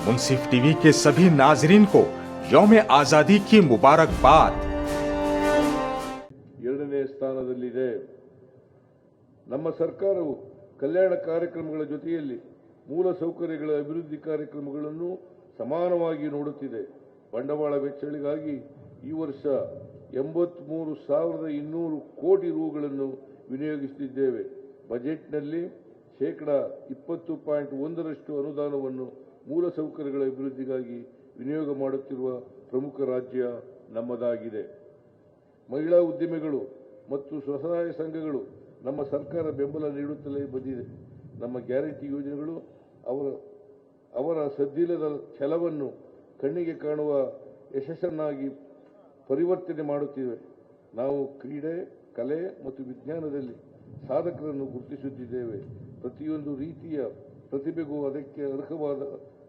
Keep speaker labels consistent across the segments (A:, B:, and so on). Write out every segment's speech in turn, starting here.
A: मुंसिफ TV के सभी नाजरीन को यौम आजादी की मुबारकबाद।
B: ಎರಡನೇ ಸ್ಥಾನದಲ್ಲಿದೆ। ನಮ್ಮ ಸರ್ಕಾರವು ಕಲ್ಯಾಣ ಕಾರ್ಯಕ್ರಮಗಳ ಜೊತೆಯಲ್ಲಿ ಮೂಲಸೌಕರ್ಯಗಳ ಅಭಿವೃದ್ಧಿ ಕಾರ್ಯಕ್ರಮಗಳನ್ನು ಸಮಾನವಾಗಿ ನೋಡುತ್ತಿದೆ। ಬಂಡವಾಳ ವೆಚ್ಚಗಳಿಗಾಗಿ ಈ ವರ್ಷ 83,200 ಕೋಟಿ ರೂಗಳನ್ನು ವಿನಿಯೋಗಿಸುತ್ತಿದ್ದೇವೆ। ಬಜೆಟ್ನಲ್ಲಿ ಶೇಕಡಾ 20.1ರಷ್ಟು ಅನುದಾನವನ್ನು ಮೂಲಸೌಕರ್ಯಗಳ ಅಭಿವೃದ್ಧಿಗಾಗಿ ವಿನಿಯೋಗ ಮಾಡುತ್ತಿರುವ ಪ್ರಮುಖ ರಾಜ್ಯ ನಮ್ಮದಾಗಿದೆ। ಮಹಿಳಾ ಉದ್ಯಮಿಗಳು ಮತ್ತು ಸ್ವಸಹಾಯ ಸಂಘಗಳು ನಮ್ಮ ಸರ್ಕಾರ ಬೆಂಬಲ ನೀಡುತ್ತಲೇ ಬಂದಿದೆ। ನಮ್ಮ ಗ್ಯಾರಂಟಿ ಯೋಜನೆಗಳು ಅವರ ಸದ್ದಿಲ್ಲದ ಛಲವನ್ನು ಕಣ್ಣಿಗೆ ಕಾಣುವ ಯಶಸ್ಸನ್ನಾಗಿ ಪರಿವರ್ತನೆ ಮಾಡುತ್ತಿವೆ। ನಾವು ಕ್ರೀಡೆ, ಕಲೆ ಮತ್ತು ವಿಜ್ಞಾನದಲ್ಲಿ ಸಾಧಕರನ್ನು ಗುರುತಿಸುತ್ತಿದ್ದೇವೆ। ಪ್ರತಿಯೊಂದು ರೀತಿಯ ಪ್ರತಿಭೆಗೂ ಅದಕ್ಕೆ ಅರ್ಹವಾದ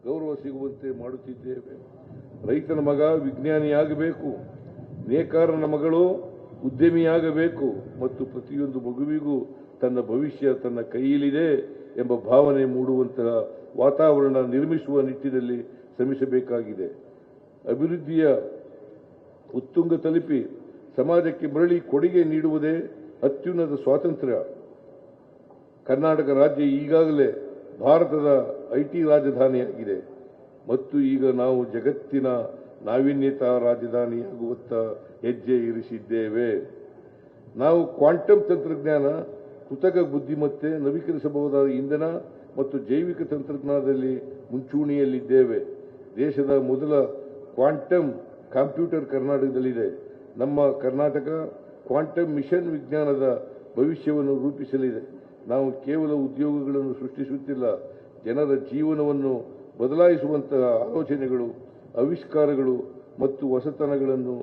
B: ಗೌರವ ಸಿಗುವಂತೆ ಮಾಡುತ್ತಿದ್ದೇವೆ। ರೈತನ ಮಗ ವಿಜ್ಞಾನಿಯಾಗಬೇಕು, ನೇಕಾರನ ಮಗಳು ಉದ್ಯಮಿಯಾಗಬೇಕು ಮತ್ತು ಪ್ರತಿಯೊಂದು ಮಗುವಿಗೂ ತನ್ನ ಭವಿಷ್ಯ ತನ್ನ ಕೈಯಲ್ಲಿದೆ ಎಂಬ ಭಾವನೆ ಮೂಡುವಂತಹ ವಾತಾವರಣ ನಿರ್ಮಿಸುವ ನಿಟ್ಟಿನಲ್ಲಿ ಶ್ರಮಿಸಬೇಕಾಗಿದೆ। ಅಭಿವೃದ್ಧಿಯ ಉತ್ತುಂಗ ತಲುಪಿ ಸಮಾಜಕ್ಕೆ ಮರಳಿ ಕೊಡುಗೆ ನೀಡುವುದೇ ಅತ್ಯುನ್ನತ ಸ್ವಾತಂತ್ರ್ಯ। ಕರ್ನಾಟಕ ರಾಜ್ಯ ಈಗಾಗಲೇ ಭಾರತದ ಐಟಿ ರಾಜಧಾನಿಯಾಗಿದೆ ಮತ್ತು ಈಗ ನಾವು ಜಗತ್ತಿನ ನಾವೀನ್ಯತಾ ರಾಜಧಾನಿಯಾಗುವತ್ತ ಹೆಜ್ಜೆ ಇರಿಸಿದ್ದೇವೆ। ನಾವು ಕ್ವಾಂಟಮ್ ತಂತ್ರಜ್ಞಾನ, ಕೃತಕ ಬುದ್ಧಿಮತ್ತೆ, ನವೀಕರಿಸಬಹುದಾದ ಇಂಧನ ಮತ್ತು ಜೈವಿಕ ತಂತ್ರಜ್ಞಾನದಲ್ಲಿ ಮುಂಚೂಣಿಯಲ್ಲಿದ್ದೇವೆ। ದೇಶದ ಮೊದಲ ಕ್ವಾಂಟಮ್ ಕಂಪ್ಯೂಟರ್ ಕರ್ನಾಟಕದಲ್ಲಿದೆ। ನಮ್ಮ ಕರ್ನಾಟಕ ಕ್ವಾಂಟಮ್ ಮಿಷನ್ ವಿಜ್ಞಾನದ ಭವಿಷ್ಯವನ್ನು ರೂಪಿಸಲಿದೆ। ನಾವು ಕೇವಲ ಉದ್ಯೋಗಗಳನ್ನು ಸೃಷ್ಟಿಸುತ್ತಿಲ್ಲ, ಜನರ ಜೀವನವನ್ನು ಬದಲಾಯಿಸುವಂತಹ ಆಲೋಚನೆಗಳು, ಆವಿಷ್ಕಾರಗಳು ಮತ್ತು ಹೊಸತನಗಳನ್ನು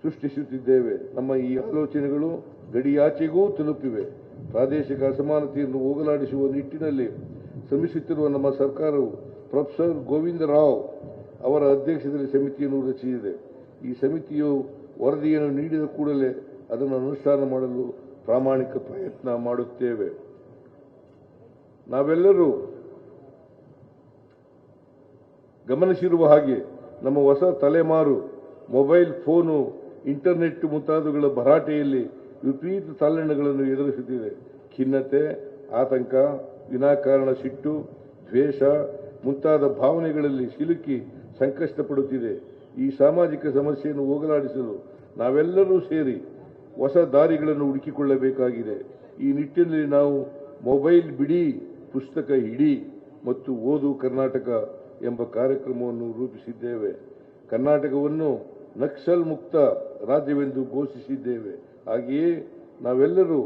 B: ಸೃಷ್ಟಿಸುತ್ತಿದ್ದೇವೆ। ನಮ್ಮ ಈ ಆಲೋಚನೆಗಳು ಗಡಿಯಾಚೆಗೂ ತಲುಪಿವೆ। ಪ್ರಾದೇಶಿಕ ಅಸಮಾನತೆಯನ್ನು ಹೋಗಲಾಡಿಸುವ ನಿಟ್ಟಿನಲ್ಲಿ ಶ್ರಮಿಸುತ್ತಿರುವ ನಮ್ಮ ಸರ್ಕಾರವು ಪ್ರೊಫೆಸರ್ ಗೋವಿಂದ ರಾವ್ ಅವರ ಅಧ್ಯಕ್ಷತೆಯಲ್ಲಿ ಸಮಿತಿಯನ್ನು ರಚಿಸಿದೆ। ಈ ಸಮಿತಿಯು ವರದಿಯನ್ನು ನೀಡಿದ ಕೂಡಲೇ ಅದನ್ನು ಅನುಷ್ಠಾನ ಮಾಡಲು ಪ್ರಾಮಾಣಿಕ ಪ್ರಯತ್ನ ಮಾಡುತ್ತೇವೆ। ನಾವೆಲ್ಲರೂ ಗಮನಿಸಿರುವ ಹಾಗೆ ನಮ್ಮ ಹೊಸ ತಲೆಮಾರು ಮೊಬೈಲ್ ಫೋನು, ಇಂಟರ್ನೆಟ್ ಮುಂತಾದವುಗಳ ಭರಾಟೆಯಲ್ಲಿ ವಿಪರೀತ ತಲ್ಲಣಗಳನ್ನು ಎದುರಿಸುತ್ತಿದೆ। ಖಿನ್ನತೆ, ಆತಂಕ, ವಿನಾಕಾರಣ ಸಿಟ್ಟು, ದ್ವೇಷ ಮುಂತಾದ ಭಾವನೆಗಳಲ್ಲಿ ಸಿಲುಕಿ ಸಂಕಷ್ಟಪಡುತ್ತಿದೆ। ಈ ಸಾಮಾಜಿಕ ಸಮಸ್ಯೆಯನ್ನು ಹೋಗಲಾಡಿಸಲು ನಾವೆಲ್ಲರೂ ಸೇರಿ ಹೊಸ ದಾರಿಗಳನ್ನು ಹುಡುಕಿಕೊಳ್ಳಬೇಕಾಗಿದೆ। ಈ ನಿಟ್ಟಿನಲ್ಲಿ ನಾವು ಮೊಬೈಲ್ ಬಿಡಿ, ಪುಸ್ತಕ ಹಿಡಿ ಮತ್ತು ಓದು ಕರ್ನಾಟಕ ಎಂಬ ಕಾರ್ಯಕ್ರಮವನ್ನು ರೂಪಿಸಿದ್ದೇವೆ। ಕರ್ನಾಟಕವನ್ನು ನಕ್ಸಲ್ ಮುಕ್ತ ರಾಜ್ಯವೆಂದು ಘೋಷಿಸಿದ್ದೇವೆ। ಹಾಗೆಯೇ ನಾವೆಲ್ಲರೂ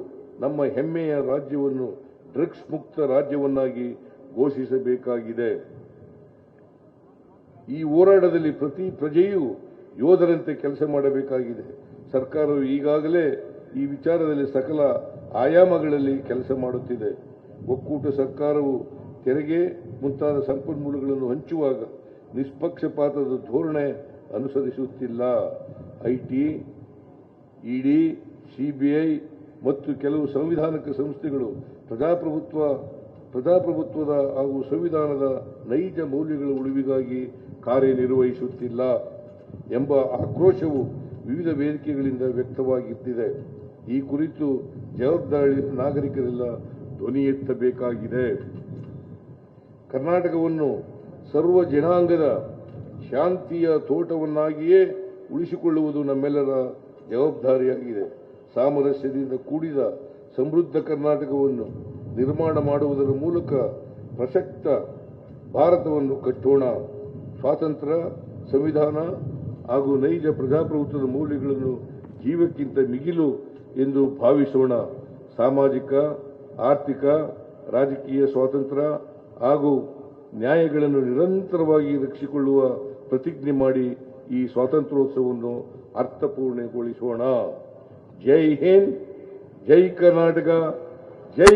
B: ನಮ್ಮ ಹೆಮ್ಮೆಯ ರಾಜ್ಯವನ್ನು ಡ್ರಗ್ಸ್ ಮುಕ್ತ ರಾಜ್ಯವನ್ನಾಗಿ ಘೋಷಿಸಬೇಕಾಗಿದೆ। ಈ ಹೋರಾಟದಲ್ಲಿ ಪ್ರತಿ ಪ್ರಜೆಯೂ ಯೋಧರಂತೆ ಕೆಲಸ ಮಾಡಬೇಕಾಗಿದೆ। ಸರ್ಕಾರವು ಈಗಾಗಲೇ ಈ ವಿಚಾರದಲ್ಲಿ ಸಕಲ ಆಯಾಮಗಳಲ್ಲಿ ಕೆಲಸ ಮಾಡುತ್ತಿದೆ। ಒಕ್ಕೂಟ ಸರ್ಕಾರವು ತೆರಿಗೆ ಮುಂತಾದ ಸಂಪನ್ಮೂಲಗಳನ್ನು ಹಂಚುವಾಗ ನಿಷ್ಪಕ್ಷಪಾತದ ಧೋರಣೆ ಅನುಸರಿಸುತ್ತಿಲ್ಲ। ಐಟಿ, ಇಡಿ, ಸಿಬಿಐ ಮತ್ತು ಕೆಲವು ಸಂವಿಧಾನಿಕ ಸಂಸ್ಥೆಗಳು ಪ್ರಜಾಪ್ರಭುತ್ವದ ಹಾಗೂ ಸಂವಿಧಾನದ ನೈಜ ಮೌಲ್ಯಗಳ ಉಳಿವಿಗಾಗಿ ಕಾರ್ಯನಿರ್ವಹಿಸುತ್ತಿಲ್ಲ ಎಂಬ ಆಕ್ರೋಶವು ವಿವಿಧ ವೇದಿಕೆಗಳಿಂದ ವ್ಯಕ್ತವಾಗುತ್ತಿದೆ। ಈ ಕುರಿತು ಜವಾಬ್ದಾರಿ ನಾಗರಿಕರೆಲ್ಲ ಧ್ವನಿ ಎತ್ತಬೇಕಾಗಿದೆ। ಕರ್ನಾಟಕವನ್ನು ಸರ್ವ ಜನಾಂಗದ ಶಾಂತಿಯ ತೋಟವನ್ನಾಗಿಯೇ ಉಳಿಸಿಕೊಳ್ಳುವುದು ನಮ್ಮೆಲ್ಲರ ಜವಾಬ್ದಾರಿಯಾಗಿದೆ। ಸಾಮರಸ್ಯದಿಂದ ಕೂಡಿದ ಸಮೃದ್ಧ ಕರ್ನಾಟಕವನ್ನು ನಿರ್ಮಾಣ ಮಾಡುವುದರ ಮೂಲಕ ಪ್ರಸಕ್ತ ಭಾರತವನ್ನು ಕಟ್ಟೋಣ। ಸ್ವಾತಂತ್ರ್ಯ, ಸಂವಿಧಾನ ಹಾಗೂ ನೈಜ ಪ್ರಜಾಪ್ರಭುತ್ವದ ಮೌಲ್ಯಗಳನ್ನು ಜೀವಕ್ಕಿಂತ ಮಿಗಿಲು ಎಂದು ಭಾವಿಸೋಣ। ಸಾಮಾಜಿಕ, ಆರ್ಥಿಕ, ರಾಜಕೀಯ ಸ್ವಾತಂತ್ರ್ಯ ಹಾಗೂ ನ್ಯಾಯಗಳನ್ನು ನಿರಂತರವಾಗಿ ರಕ್ಷಿಸಿಕೊಳ್ಳುವ ಪ್ರತಿಜ್ಞೆ ಮಾಡಿ ಈ ಸ್ವಾತಂತ್ರ್ಯೋತ್ಸವವನ್ನು ಅರ್ಥಪೂರ್ಣಗೊಳಿಸೋಣ। ಜೈ ಹಿಂದ್, ಜೈ ಕರ್ನಾಟಕ, ಜೈ